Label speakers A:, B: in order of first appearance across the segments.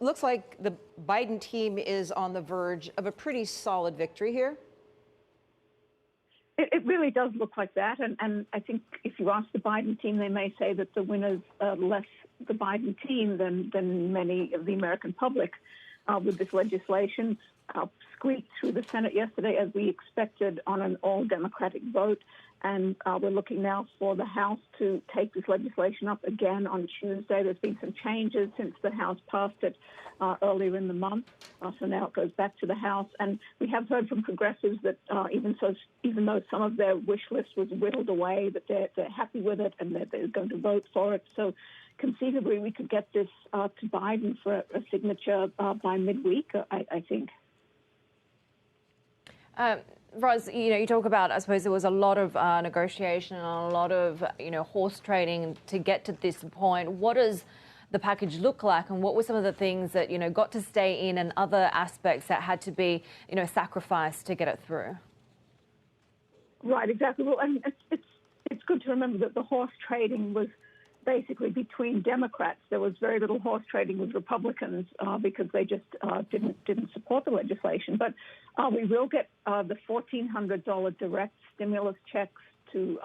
A: looks like the Biden team is on the verge of a pretty solid victory here.
B: It really does look like that. And I think if you ask the Biden team, they may say that the winner's less the Biden team than many of the American public with this legislation. Squeaked through the Senate yesterday as we expected on an all-Democratic vote. And we're looking now for the House to take this legislation up again on Tuesday. There's been some changes since the House passed it earlier in the month. So now it goes back to the House. And we have heard from progressives that even though some of their wish list was whittled away, that they're happy with it and that they're going to vote for it. So conceivably, we could get this to Biden for a signature by midweek, I think.
C: Ros, you talk about, I suppose there was a lot of negotiation and a lot of, horse trading to get to this point. What does the package look like, and what were some of the things that, got to stay in and other aspects that had to be, sacrificed to get it through?
B: Right, exactly. Well, I mean, it's good to remember that the horse trading was basically between Democrats. There was very little horse trading with Republicans because they just didn't support the legislation. But we will get the $1,400 direct stimulus checks to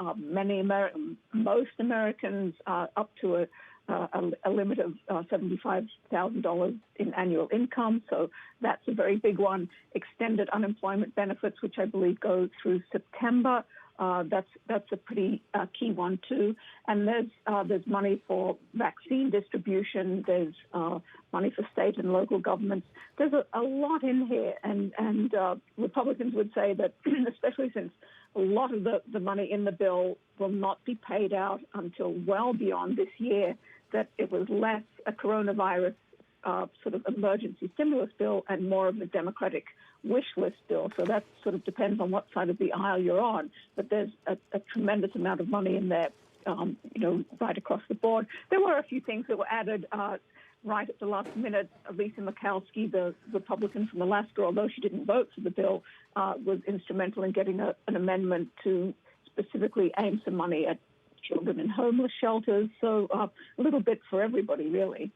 B: most Americans up to a limit of $75,000 in annual income. So that's a very big one. Extended unemployment benefits, which I believe go through September. That's a pretty key one too. And there's money for vaccine distribution. There's money for state and local governments. There's a lot in here, and Republicans would say that, especially since a lot of the money in the bill will not be paid out until well beyond this year, that it was less a coronavirus sort of emergency stimulus bill and more of a Democratic wish list bill. So that sort of depends on what side of the aisle you're on. But there's a tremendous amount of money in there, right across the board. There were a few things that were added right at the last minute. Lisa Murkowski, the Republican from Alaska, although she didn't vote for the bill, was instrumental in getting an amendment to specifically aim some money at children in homeless shelters. So a little bit for everybody, really.